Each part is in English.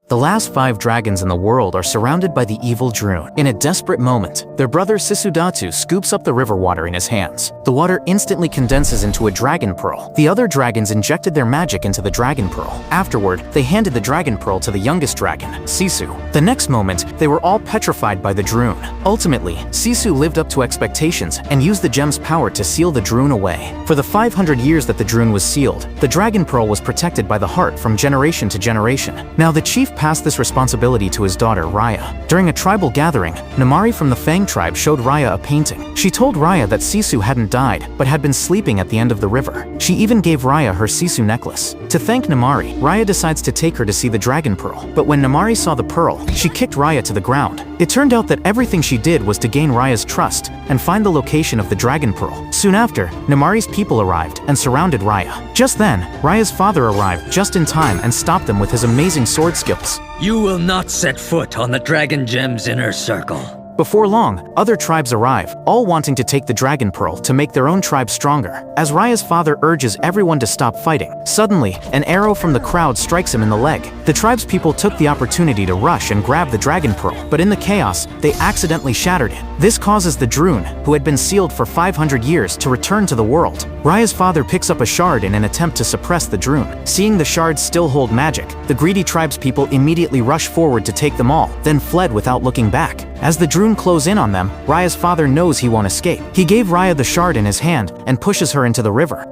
The last 5 dragons in the world are surrounded by the evil Droon. In a desperate moment, their brother Sisudatsu scoops up the river water in his hands. The water instantly condenses into a dragon pearl. The other dragons injected their magic into the dragon pearl. Afterward, they handed the dragon pearl to the youngest dragon, Sisu. The next moment, they were all petrified by the Droon. Ultimately, Sisu lived up to expectations and used the gem's power to seal the Droon away. For the 500 years that the Droon was sealed, the dragon pearl was protected by the heart from generation to generation. Now the chief passed this responsibility to his daughter, Raya. During a tribal gathering, Namari from the Fang tribe showed Raya a painting. She told Raya that Sisu hadn't died, but had been sleeping at the end of the river. She even gave Raya her Sisu necklace. To thank Namari, Raya decides to take her to see the dragon pearl. But when Namari saw the pearl, she kicked Raya to the ground. It turned out that everything she did was to gain Raya's trust and find the location of the dragon pearl. Soon after, Namari's people arrived and surrounded Raya. Just then, Raya's father arrived just in time and stopped them with his amazing sword skills. You will not set foot on the Dragon Gem's inner circle. Before long, other tribes arrive, all wanting to take the dragon pearl to make their own tribe stronger. As Raya's father urges everyone to stop fighting, suddenly, an arrow from the crowd strikes him in the leg. The tribe's people took the opportunity to rush and grab the dragon pearl, but in the chaos, they accidentally shattered it. This causes the Droon, who had been sealed for 500 years, to return to the world. Raya's father picks up a shard in an attempt to suppress the Droon. Seeing the shards still hold magic, the greedy tribe's people immediately rush forward to take them all, then fled without looking back. As the Droon close in on them, Raya's father knows he won't escape. He gave Raya the shard in his hand and pushes her into the river.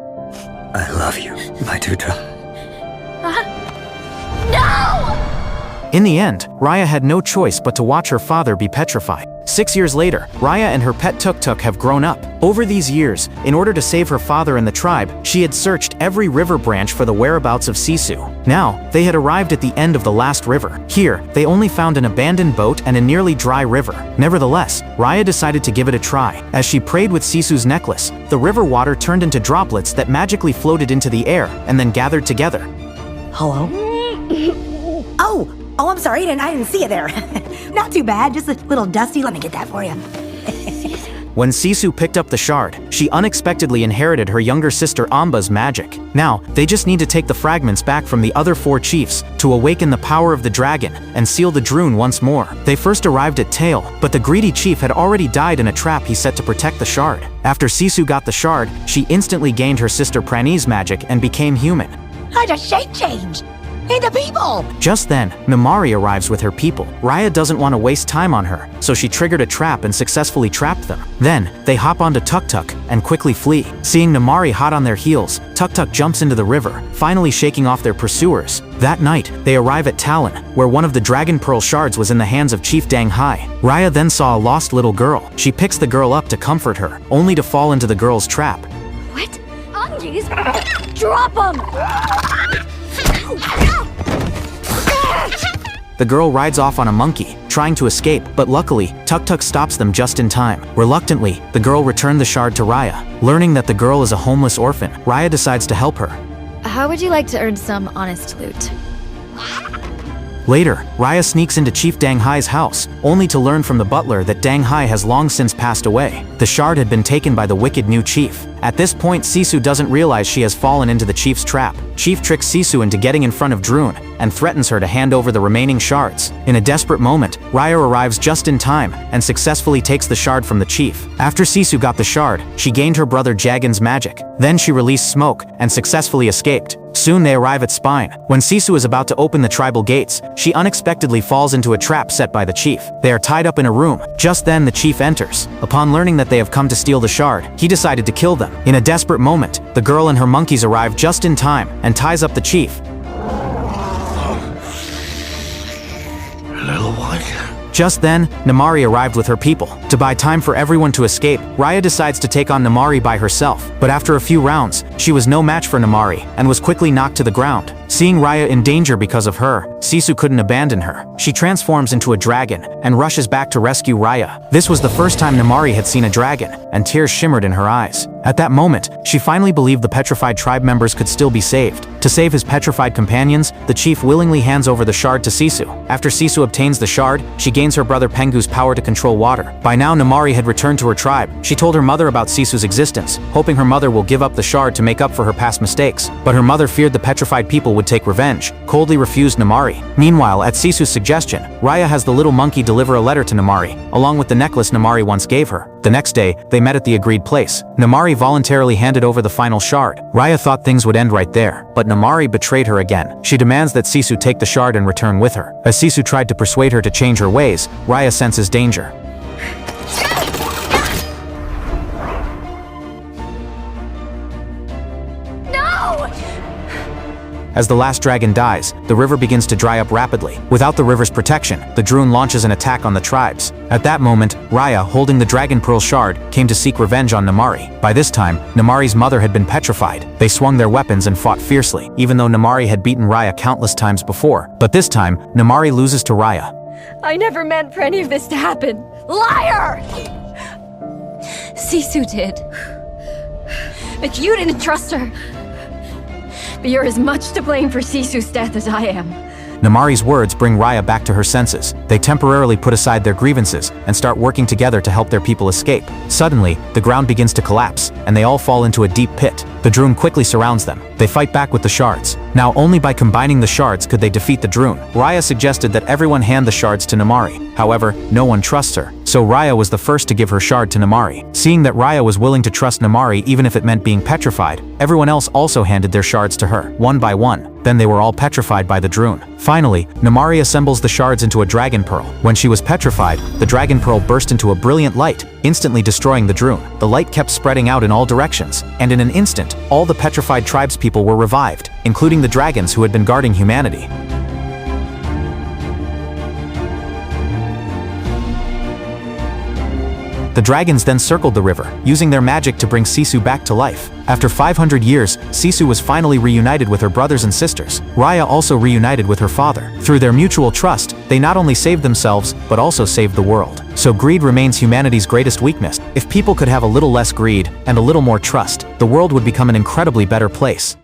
I love you, my tutor. No! In the end, Raya had no choice but to watch her father be petrified. 6 years later, Raya and her pet tuk-tuk have grown up. Over these years, in order to save her father and the tribe, she had searched every river branch for the whereabouts of Sisu. Now, they had arrived at the end of the last river. Here, they only found an abandoned boat and a nearly dry river. Nevertheless, Raya decided to give it a try. As she prayed with Sisu's necklace, the river water turned into droplets that magically floated into the air and then gathered together. Hello? Oh, I'm sorry, I didn't see you there. Not too bad, just a little dusty. Let me get that for you. When Sisu picked up the shard, she unexpectedly inherited her younger sister Amba's magic. Now, they just need to take the fragments back from the other 4 chiefs to awaken the power of the dragon and seal the Droon once more. They first arrived at Tail, but the greedy chief had already died in a trap he set to protect the shard. After Sisu got the shard, she instantly gained her sister Prani's magic and became human. I just shape changed into people! Just then, Namari arrives with her people. Raya doesn't want to waste time on her, so she triggered a trap and successfully trapped them. Then, they hop onto Tuk-Tuk and quickly flee. Seeing Namari hot on their heels, Tuk-Tuk jumps into the river, finally shaking off their pursuers. That night, they arrive at Talon, where one of the Dragon Pearl shards was in the hands of Chief Dang Hai. Raya then saw a lost little girl. She picks the girl up to comfort her, only to fall into the girl's trap. What? Undies? Drop them! The girl rides off on a monkey, trying to escape, but luckily, Tuk-Tuk stops them just in time. Reluctantly, the girl returned the shard to Raya. Learning that the girl is a homeless orphan, Raya decides to help her. How would you like to earn some honest loot? Later, Raya sneaks into Chief Dang Hai's house, only to learn from the butler that Dang Hai has long since passed away. The shard had been taken by the wicked new chief. At this point, Sisu doesn't realize she has fallen into the chief's trap. Chief tricks Sisu into getting in front of Droon and threatens her to hand over the remaining shards. In a desperate moment, Raya arrives just in time and successfully takes the shard from the chief. After Sisu got the shard, she gained her brother Jagan's magic. Then she released smoke and successfully escaped. Soon they arrive at Spine. When Sisu is about to open the tribal gates, she unexpectedly falls into a trap set by the chief. They are tied up in a room. Just then the chief enters. Upon learning that they have come to steal the shard, he decided to kill them. In a desperate moment, the girl and her monkeys arrive just in time and ties up the chief. Little one. Just then, Namari arrived with her people. To buy time for everyone to escape, Raya decides to take on Namari by herself. But after a few rounds, she was no match for Namari and was quickly knocked to the ground. Seeing Raya in danger because of her, Sisu couldn't abandon her. She transforms into a dragon and rushes back to rescue Raya. This was the first time Namari had seen a dragon, and tears shimmered in her eyes. At that moment, she finally believed the petrified tribe members could still be saved. To save his petrified companions, the chief willingly hands over the shard to Sisu. After Sisu obtains the shard, she gains her brother Pengu's power to control water. By now, Namari had returned to her tribe. She told her mother about Sisu's existence, hoping her mother will give up the shard to make up for her past mistakes. But her mother feared the petrified people would take revenge, coldly refused Namari. Meanwhile, at Sisu's suggestion, Raya has the little monkey deliver a letter to Namari, along with the necklace Namari once gave her. The next day, they met at the agreed place. Namari voluntarily handed over the final shard. Raya thought things would end right there, but Namari betrayed her again. She demands that Sisu take the shard and return with her. As Sisu tried to persuade her to change her ways, Raya senses danger. As the last dragon dies, the river begins to dry up rapidly. Without the river's protection, the Druun launches an attack on the tribes. At that moment, Raya, holding the Dragon Pearl shard, came to seek revenge on Namari. By this time, Namari's mother had been petrified. They swung their weapons and fought fiercely, even though Namari had beaten Raya countless times before. But this time, Namari loses to Raya. I never meant for any of this to happen. Liar! Sisu did. But you didn't trust her. But you're as much to blame for Sisu's death as I am. Namari's words bring Raya back to her senses. They temporarily put aside their grievances and start working together to help their people escape. Suddenly, the ground begins to collapse, and they all fall into a deep pit. The Druun quickly surrounds them. They fight back with the shards. Now only by combining the shards could they defeat the Druun. Raya suggested that everyone hand the shards to Namari. However, no one trusts her. So Raya was the first to give her shard to Namari. Seeing that Raya was willing to trust Namari even if it meant being petrified, everyone else also handed their shards to her, one by one. Then they were all petrified by the Druun. Finally, Namari assembles the shards into a dragon pearl. When she was petrified, the dragon pearl burst into a brilliant light, instantly destroying the Druun. The light kept spreading out in all directions, and in an instant, all the petrified tribespeople were revived, including the dragons who had been guarding humanity. The dragons then circled the river, using their magic to bring Sisu back to life. After 500 years, Sisu was finally reunited with her brothers and sisters. Raya also reunited with her father. Through their mutual trust, they not only saved themselves, but also saved the world. So greed remains humanity's greatest weakness. If people could have a little less greed and a little more trust, the world would become an incredibly better place.